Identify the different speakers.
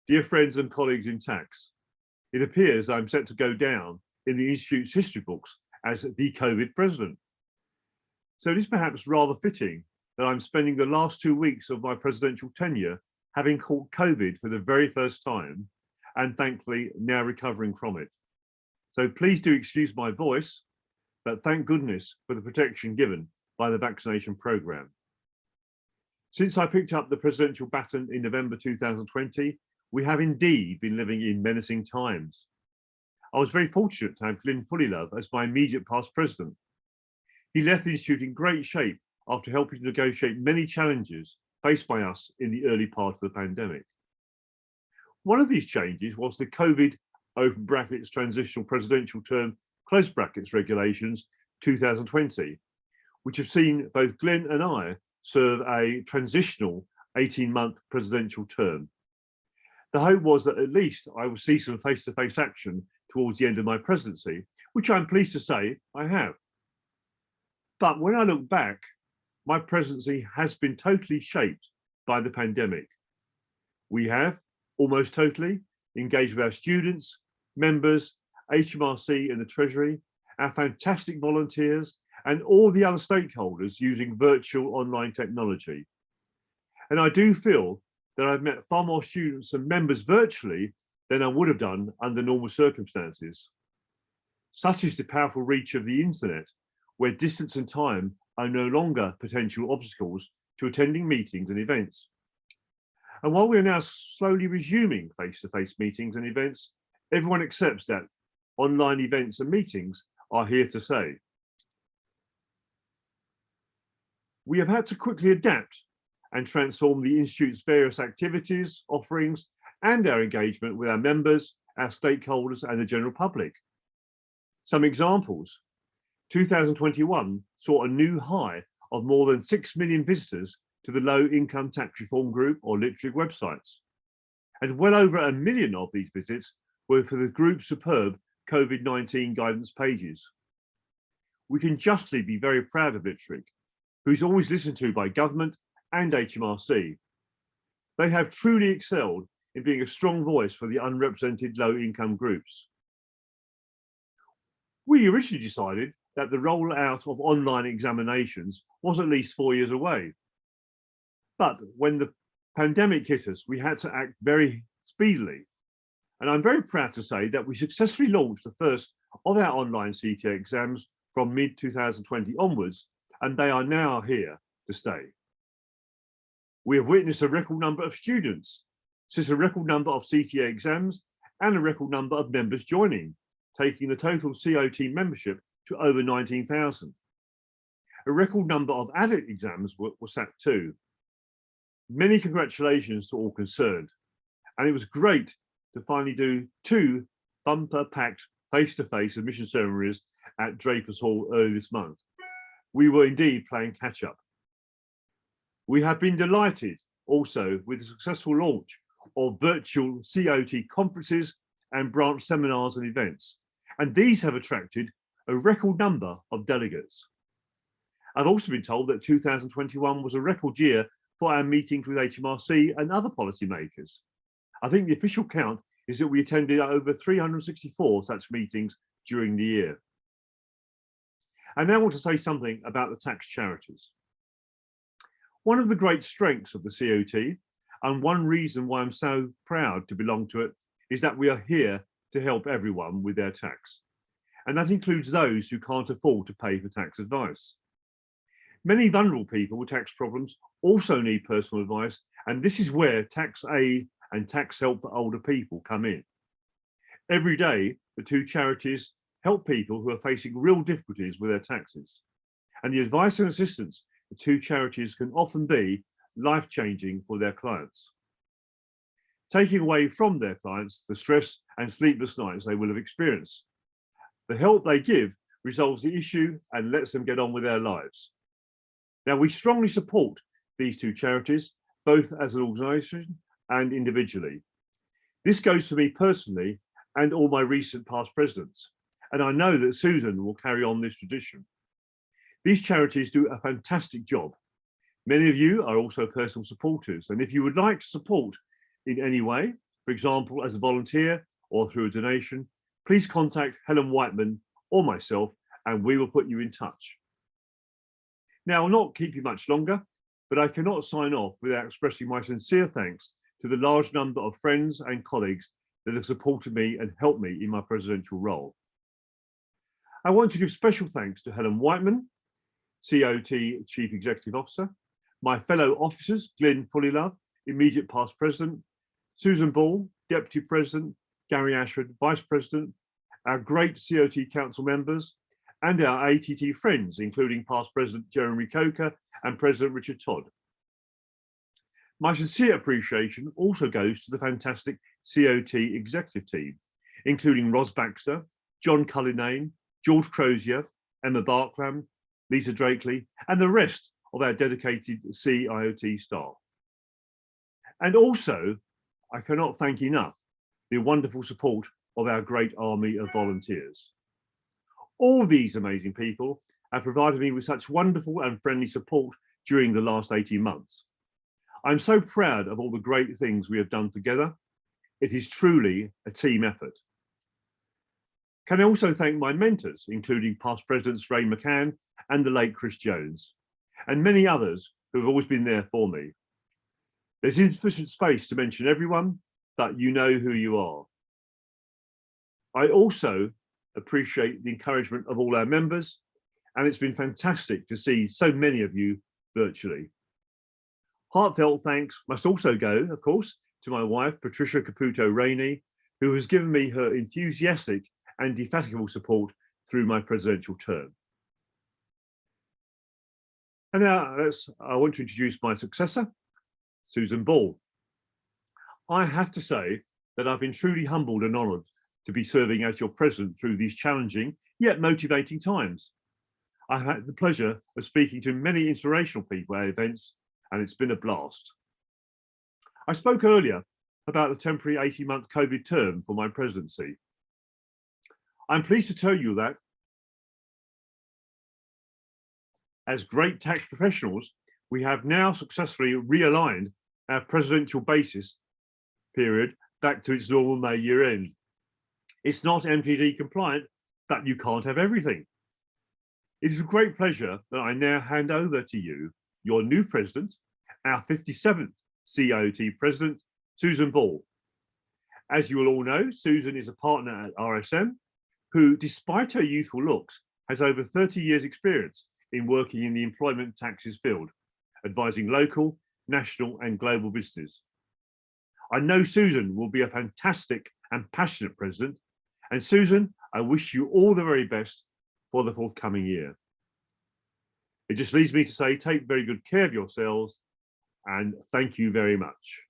Speaker 1: Dear friends and colleagues in tax, it appears I'm set to go down in the Institute's history books as the COVID president. So it is perhaps rather fitting that I'm spending the last 2 weeks of my presidential tenure having caught COVID for the very first time, and thankfully now recovering from it. So please do excuse my voice, but thank goodness for the protection given by the vaccination programme. Since I picked up the presidential baton in November 2020, we have indeed been living in menacing times. I was very fortunate to have Glyn Fullilove as my immediate past president. He left the Institute in great shape after helping to negotiate many challenges faced by us in the early part of the pandemic. One of these changes was the COVID open brackets transitional presidential term close brackets regulations 2020, which have seen both Glyn and I serve a transitional 18-month presidential term. The hope was that at least I would see some face-to-face action towards the end of my presidency, which I'm pleased to say I have. But when I look back, my presidency has been totally shaped by the pandemic. We have almost totally engaged with our students, members, HMRC and the Treasury, our fantastic volunteers, and all the other stakeholders using virtual online technology. And I do feel that I've met far more students and members virtually than I would have done under normal circumstances. Such is the powerful reach of the internet, where distance and time are no longer potential obstacles to attending meetings and events. And while we are now slowly resuming face-to-face meetings and events, everyone accepts that online events and meetings are here to stay. We have had to quickly adapt and transform the Institute's various activities, offerings, and our engagement with our members, our stakeholders, and the general public. Some examples: 2021 saw a new high of more than 6 million visitors to the Low Income Tax Reform Group or LITRIG websites. And well over 1 million of these visits were for the group's superb COVID-19 guidance pages. We can justly be very proud of LITRIG, who is always listened to by government and HMRC. They have truly excelled in being a strong voice for the unrepresented low-income groups. We originally decided that the rollout of online examinations was at least 4 years away. But when the pandemic hit us, we had to act very speedily. And I'm very proud to say that we successfully launched the first of our online CTA exams from mid-2020 onwards, and they are now here to stay. We have witnessed a record number of students, since a record number of CTA exams and a record number of members joining, taking the total CIOT membership to over 19,000. A record number of adult exams were sat too. Many congratulations to all concerned. And it was great to finally do 2 bumper-packed face-to-face admission ceremonies at Drapers Hall early this month. We were indeed playing catch-up. We have been delighted also with the successful launch of virtual CIOT conferences and branch seminars and events, and these have attracted a record number of delegates. I've also been told that 2021 was a record year for our meetings with HMRC and other policymakers. I think the official count is that we attended over 364 such meetings during the year. I now want to say something about the tax charities. One of the great strengths of the CIOT, and one reason why I'm so proud to belong to it, is that we are here to help everyone with their tax. And that includes those who can't afford to pay for tax advice. Many vulnerable people with tax problems also need personal advice, and this is where tax aid and tax help for older people come in. Every day, the 2 charities help people who are facing real difficulties with their taxes. And the advice and assistance the 2 charities can often be life-changing for their clients, taking away from their clients the stress and sleepless nights they will have experienced. The help they give resolves the issue and lets them get on with their lives. Now, we strongly support these 2 charities, both as an organisation and individually. This goes for me personally and all my recent past presidents, and I know that Susan will carry on this tradition. These charities do a fantastic job. Many of you are also personal supporters, and if you would like to support in any way, for example, as a volunteer or through a donation, please contact Helen Whiteman or myself and we will put you in touch. Now, I'll not keep you much longer, but I cannot sign off without expressing my sincere thanks to the large number of friends and colleagues that have supported me and helped me in my presidential role. I want to give special thanks to Helen Whiteman, CIOT Chief Executive Officer, my fellow officers, Glyn Fullylove, immediate past president, Susan Ball, Deputy President, Gary Ashford, Vice President, our great CIOT Council members, and our ATT friends, including past President Jeremy Coker and President Richard Todd. My sincere appreciation also goes to the fantastic CIOT executive team, including Ros Baxter, John Cullinane, George Crozier, Emma Barklam, Lisa Drakeley, and the rest of our dedicated CIOT staff. And also, I cannot thank enough the wonderful support of our great army of volunteers. All these amazing people have provided me with such wonderful and friendly support during the last 18 months. I'm so proud of all the great things we have done together. It is truly a team effort. Can I also thank my mentors, including past Presidents Ray McCann and the late Chris Jones, and many others who have always been there for me. There's insufficient space to mention everyone, but you know who you are. I also appreciate the encouragement of all our members, and it's been fantastic to see so many of you virtually. Heartfelt thanks must also go, of course, to my wife, Patricia Caputo Rayney, who has given me her enthusiastic and indefatigable support through my presidential term. And now I want to introduce my successor, Susan Ball. I have to say that I've been truly humbled and honoured to be serving as your president through these challenging yet motivating times. I've had the pleasure of speaking to many inspirational people at events, and it's been a blast. I spoke earlier about the temporary 18-month COVID term for my presidency. I'm pleased to tell you that as great tax professionals, we have now successfully realigned our presidential basis period back to its normal May year end. It's not MTD compliant, but you can't have everything. It is a great pleasure that I now hand over to you, your new president, our 57th CIOT president, Susan Ball. As you will all know, Susan is a partner at RSM, who, despite her youthful looks, has over 30 years experience in working in the employment taxes field, advising local, national and global businesses. I know Susan will be a fantastic and passionate president, and Susan, I wish you all the very best for the forthcoming year. It just leaves me to say, take very good care of yourselves, and thank you very much.